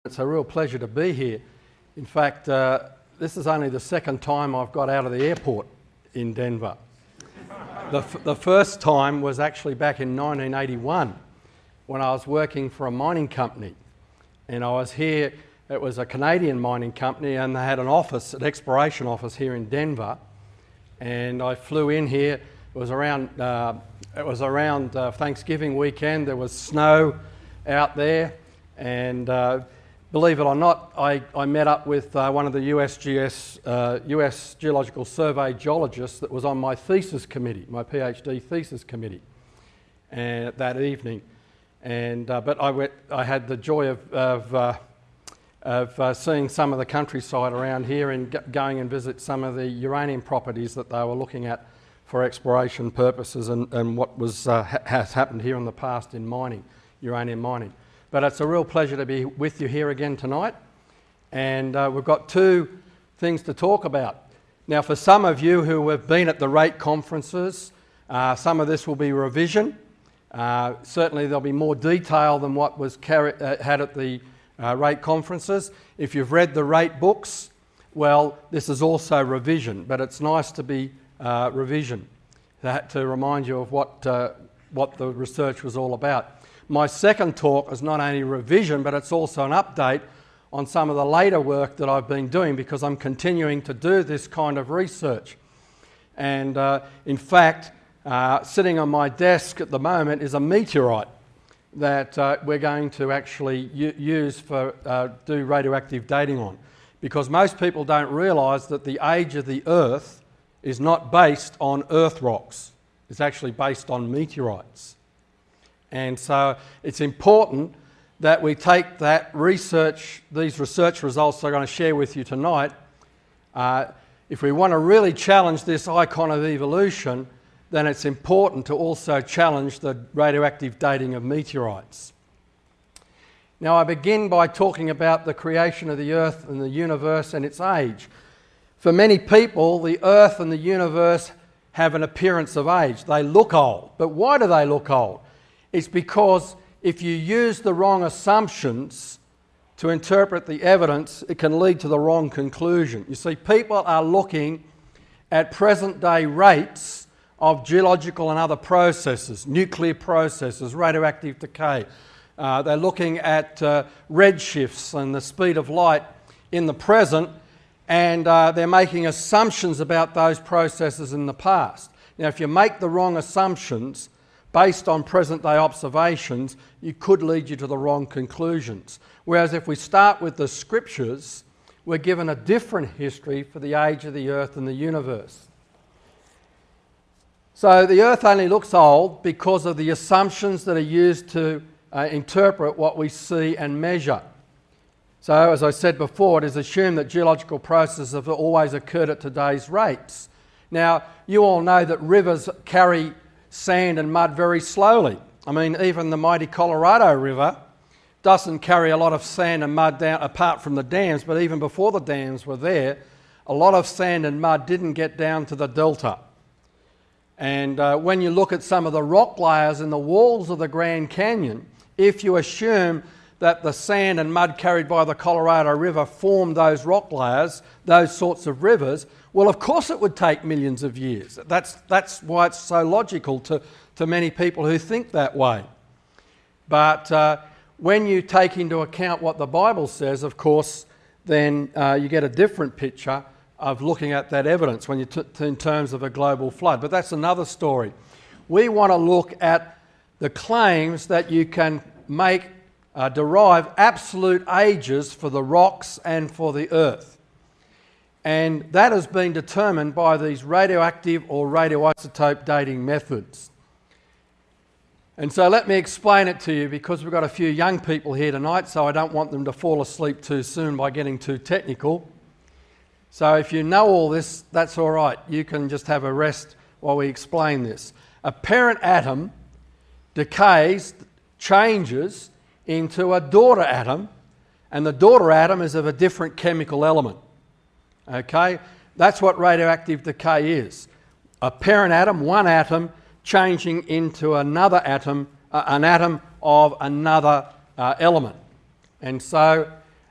It's a real pleasure to be here. In fact, this is only the second time I've got out of the airport in Denver. The first time was actually back in 1981 when I was working for a mining company. And I was here, it was a Canadian mining company, and they had an office, an exploration office here in Denver. And I flew in here. It was around Thanksgiving weekend. There was snow out there, and believe it or not, I met up with one of the US Geological Survey geologists that was on my thesis committee, my PhD thesis committee, and that evening. And but I had the joy of seeing some of the countryside around here and going and visit some of the uranium properties that they were looking at for exploration purposes and what has happened here in the past in mining, uranium mining. But it's a real pleasure to be with you here again tonight. And we've got two things to talk about. Now, for some of you who have been at the rate conferences, some of this will be revision. Certainly there'll be more detail than what was had at the rate conferences. If you've read the rate books, well, this is also revision, but it's nice to be revision, to remind you of what the research was all about. My second talk is not only revision, but it's also an update on some of the later work that I've been doing, because I'm continuing to do this kind of research. And in fact, sitting on my desk at the moment is a meteorite that we're going to actually use for do radioactive dating on, because most people don't realise that the age of the Earth is not based on Earth rocks. It's actually based on meteorites. And so it's important that we take that research, these research results I'm going to share with you tonight. If we want to really challenge this icon of evolution, then it's important to also challenge the radioactive dating of meteorites. Now, I begin by talking about the creation of the Earth and the universe and its age. For many people, the Earth and the universe have an appearance of age. They look old. But why do they look old? It's because if you use the wrong assumptions to interpret the evidence, it can lead to the wrong conclusion. You see, people are looking at present-day rates of geological and other processes, nuclear processes, radioactive decay. They're looking at redshifts and the speed of light in the present, and they're making assumptions about those processes in the past. Now, if you make the wrong assumptions based on present-day observations, you could lead you to the wrong conclusions. Whereas if we start with the scriptures, we're given a different history for the age of the Earth and the universe. So the Earth only looks old because of the assumptions that are used to interpret what we see and measure. So, as I said before, it is assumed that geological processes have always occurred at today's rates. Now, you all know that rivers carry sand and mud very slowly. I mean, even the mighty Colorado River doesn't carry a lot of sand and mud down, apart from the dams, but even before the dams were there, a lot of sand and mud didn't get down to the delta. And when you look at some of the rock layers in the walls of the Grand Canyon, if you assume that the sand and mud carried by the Colorado River formed those rock layers, those sorts of rivers, well, of course it would take millions of years. That's why it's so logical to many people who think that way. But when you take into account what the Bible says, of course, then you get a different picture of looking at that evidence when you in terms of a global flood. But that's another story. We want to look at the claims that you can make derive absolute ages for the rocks and for the Earth. And that has been determined by these radioactive or radioisotope dating methods. And so let me explain it to you, because we've got a few young people here tonight, so I don't want them to fall asleep too soon by getting too technical. So if you know all this, that's all right. You can just have a rest while we explain this. A parent atom decays, changes into a daughter atom, and the daughter atom is of a different chemical element. Okay? That's what radioactive decay is. A parent atom, one atom, changing into another atom, an atom of another element. And so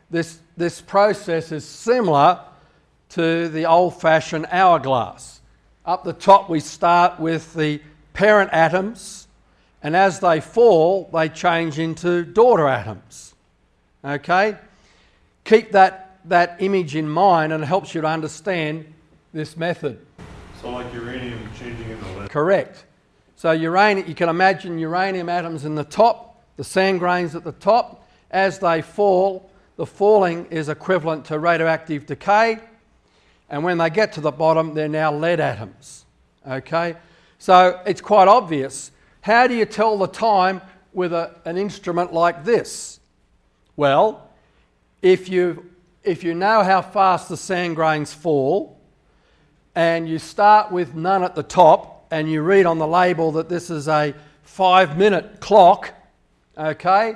This process is similar to the old-fashioned hourglass. Up the top we start with the parent atoms, and as they fall they change into daughter atoms. Okay? Keep that image in mind and it helps you to understand this method. So like uranium changing into lead. Correct. So uranium, you can imagine uranium atoms in the top, the sand grains at the top. As they fall, the falling is equivalent to radioactive decay, and when they get to the bottom they're now lead atoms. Okay? So it's quite obvious. How do you tell the time with an instrument like this? Well, if you know how fast the sand grains fall, and you start with none at the top, and you read on the label that this is a 5-minute clock, okay?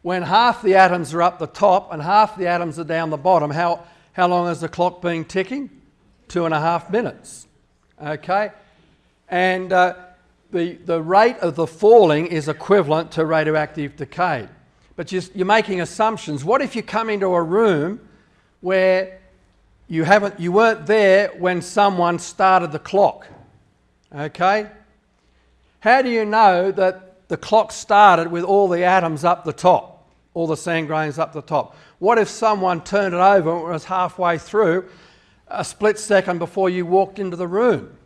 When half the atoms are up the top and half the atoms are down the bottom, how long has the clock been ticking? 2.5 minutes, okay? And the rate of the falling is equivalent to radioactive decay. But you're making assumptions. What if you come into a room where you weren't there when someone started the clock? Okay? How do you know that the clock started with all the atoms up the top, all the sand grains up the top? What if someone turned it over and it was halfway through, a split second before you walked into the room?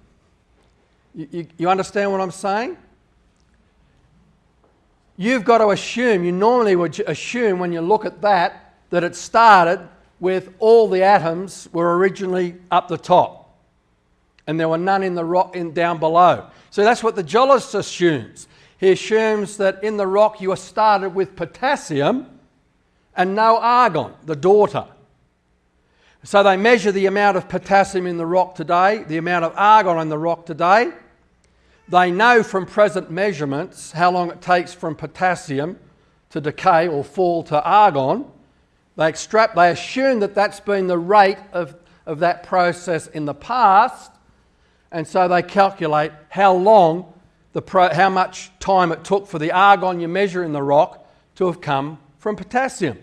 You understand what I'm saying? You've got to assume, you normally would assume when you look at that it started with all the atoms were originally up the top and there were none in the rock down below. So that's what the geologist assumes. He assumes that in the rock you are started with potassium and no argon, the daughter. So they measure the amount of potassium in the rock today, the amount of argon in the rock today. They know from present measurements how long it takes from potassium to decay or fall to argon. They assume that that's been the rate of that process in the past, and so they calculate how much time it took for the argon you measure in the rock to have come from potassium.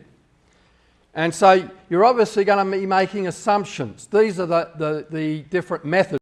And so you're obviously going to be making assumptions. These are the different methods.